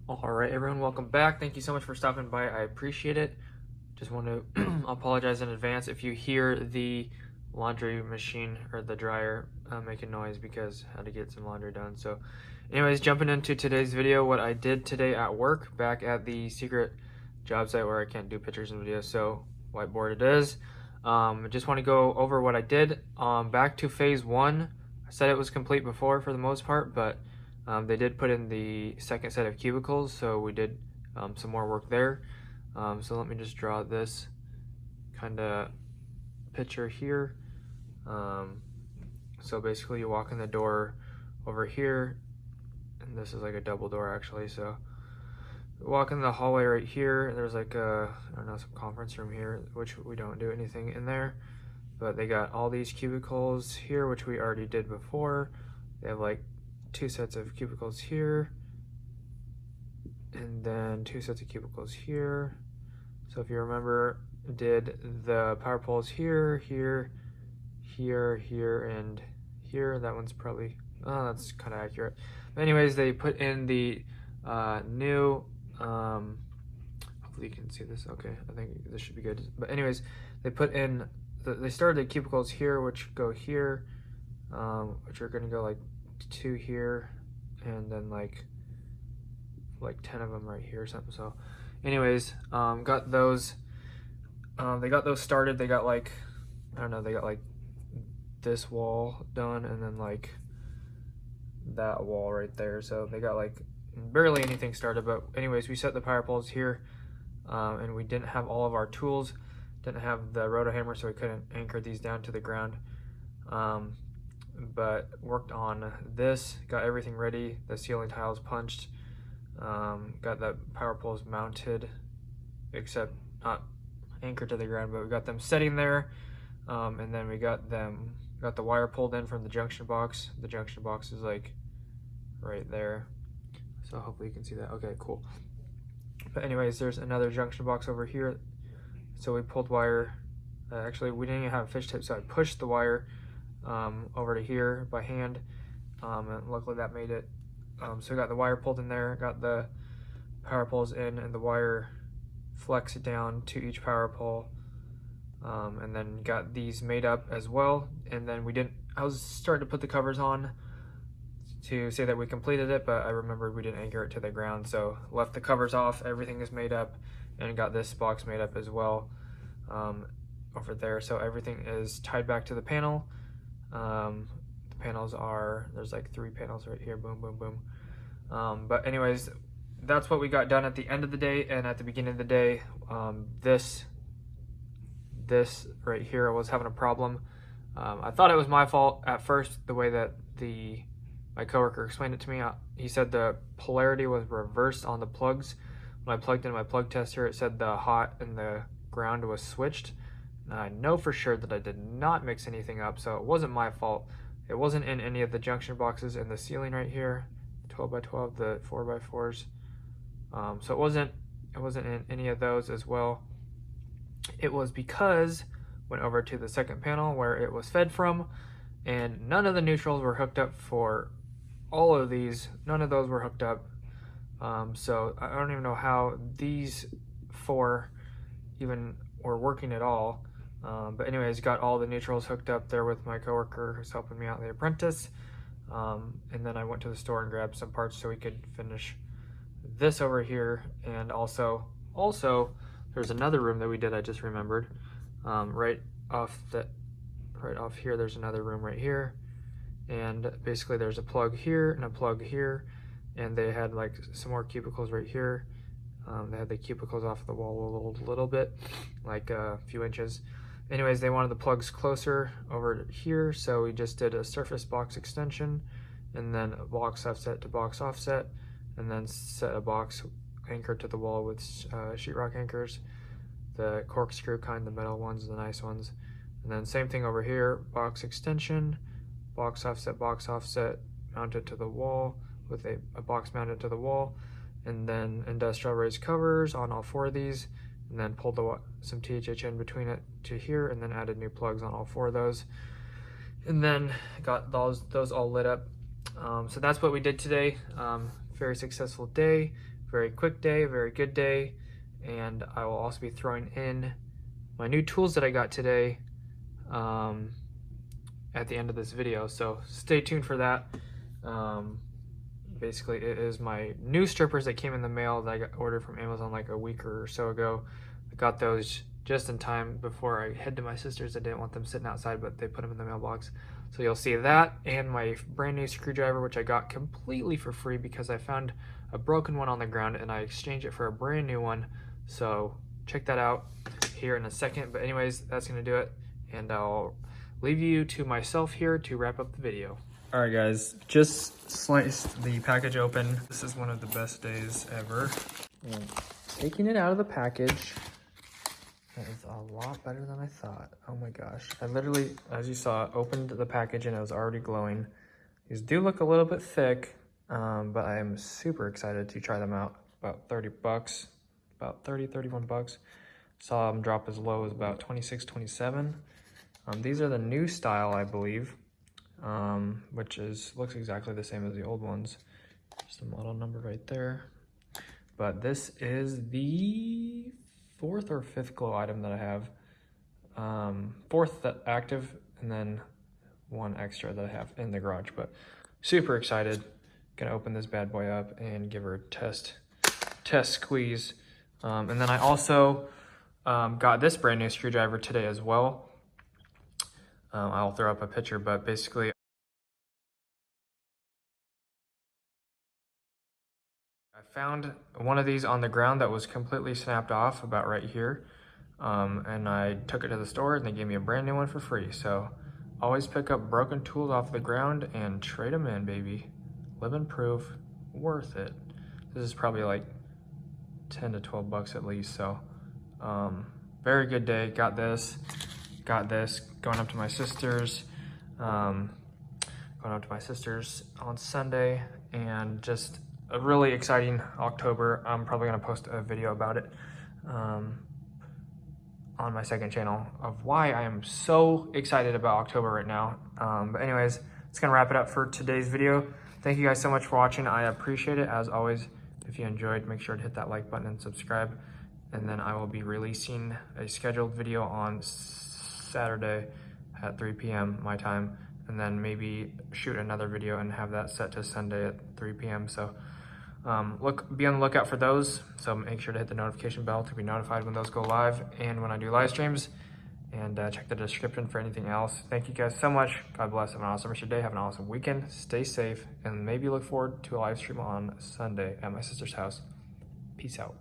All right, everyone, welcome back. Thank you so much for stopping by. I appreciate it. Just want to apologize in advance if you hear the laundry machine or the dryer making noise because I had to get some laundry done. So anyways, jumping into today's video, what I did today at work back at the secret job site where I can't do pictures and videos, so whiteboard it is. I just want to go over what I did. Back to phase one. I said it was complete before for the most part, but they did put in the second set of cubicles, so we did some more work there. So let me just draw this kind of picture here. So basically you walk in the door over here, and this is like a double door actually, so you walk in the hallway right here, and there's like a, I don't know, some conference room here, which we don't do anything in there, but they got all these cubicles here, which we already did before. They have like 2 sets of cubicles here, and then 2 sets of cubicles here. So if you remember, did the power poles here, here, here, here, and here. That one's probably, oh, that's kind of accurate. But anyways, they put in the new, hopefully you can see this. Okay, I think this should be good. But anyways, they put in, they started the cubicles here, which go here, which are gonna go like 2 here, and then like 10 of them right here or something. So anyways, got those, they got those started. They got like, I don't know, they got like this wall done, and then like that wall right there. So they got like barely anything started. But anyways, we set the power poles here, and we didn't have all of our tools, didn't have the roto hammer, so we couldn't anchor these down to the ground. But worked on this, got everything ready, the ceiling tiles punched, got the power poles mounted, except not anchored to the ground, but we got them setting there, and then we got the wire pulled in from the junction box. The junction box is like right there, so hopefully you can see that. Okay, cool. But anyways, there's another junction box over here, so we pulled wire. Actually, we didn't even have a fish tip, so I pushed the wire over to here by hand, and luckily that made it. So we got the wire pulled in there, got the power poles in, and the wire flexed down to each power pole, and then got these made up as well. And then I was starting to put the covers on to say that we completed it, but I remembered we didn't anchor it to the ground, so left the covers off. Everything is made up, and got this box made up as well over there. So everything is tied back to the panel. The panels are, there's like 3 panels right here, boom, boom, boom. But anyways, that's what we got done at the end of the day. And at the beginning of the day, this right here was having a problem. I thought it was my fault at first, the way that my coworker explained it to me. He said the polarity was reversed on the plugs. When I plugged in my plug tester, it said the hot and the ground was switched. And I know for sure that I did not mix anything up, so it wasn't my fault. It wasn't in any of the junction boxes in the ceiling right here, 12 by 12, the 4 by 4s. So it wasn't in any of those as well. It was because went over to the second panel where it was fed from, and none of the neutrals were hooked up for all of these. None of those were hooked up. So I don't even know how these 4 even were working at all. But anyways, got all the neutrals hooked up there with my coworker who's helping me out, the apprentice. And then I went to the store and grabbed some parts so we could finish this over here. And also there's another room that we did, I just remembered. Right off here, there's another room right here. And basically there's a plug here and a plug here. And they had like some more cubicles right here. They had the cubicles off the wall a little bit, like a few inches. Anyways, they wanted the plugs closer over here, so we just did a surface box extension, and then a box offset to box offset, and then set a box anchored to the wall with sheetrock anchors, the corkscrew kind, the metal ones, the nice ones. And then same thing over here, box extension, box offset, mounted to the wall with a box mounted to the wall. And then industrial raised covers on all 4 of these, and then pulled some THH in between it to here, and then added new plugs on all 4 of those, and then got those all lit up. So that's what we did today. Very successful day. very quick day, very good day. And I will also be throwing in my new tools that I got today at the end of this video. So stay tuned for that. Basically, it is my new strippers that came in the mail that I got ordered from Amazon like a week or so ago. I got those just in time before I head to my sister's. I didn't want them sitting outside, but they put them in the mailbox. So you'll see that and my brand new screwdriver, which I got completely for free because I found a broken one on the ground and I exchanged it for a brand new one. So check that out here in a second. But anyways, that's gonna do it. And I'll leave you to myself here to wrap up the video. All right, guys, just sliced the package open. This is one of the best days ever. And taking it out of the package, that is a lot better than I thought. Oh my gosh. I literally, as you saw, opened the package and it was already glowing. These do look a little bit thick, but I am super excited to try them out. About 30 bucks, about 30, 31 bucks. Saw them drop as low as about 26, 27. These are the new style, I believe. Which looks exactly the same as the old ones. Just the model number right there. But this is the 4th or 5th glow item that I have. 4th that active, and then 1 extra that I have in the garage. But super excited. Gonna open this bad boy up and give her a test squeeze. And then I also got this brand new screwdriver today as well. I'll throw up a picture, but basically I found one of these on the ground that was completely snapped off about right here. And I took it to the store and they gave me a brand new one for free. So always pick up broken tools off the ground and trade them in, baby. Living proof, worth it. This is probably like 10 to 12 bucks at least. So very good day. Got this, going up to my sister's, on Sunday, and just a really exciting October. I'm probably gonna post a video about it on my second channel of why I am so excited about October right now. But anyways, it's gonna wrap it up for today's video. Thank you guys so much for watching. I appreciate it. As always, if you enjoyed, make sure to hit that like button and subscribe. And then I will be releasing a scheduled video on Saturday at 3 p.m. my time, and then maybe shoot another video and have that set to Sunday at 3 p.m. So be on the lookout for those. So make sure to hit the notification bell to be notified when those go live and when I do live streams, and check the description for anything else. Thank you guys so much. God bless. Have an awesome rest of your day. Have an awesome weekend. Stay safe, and maybe look forward to a live stream on Sunday at my sister's house. Peace out.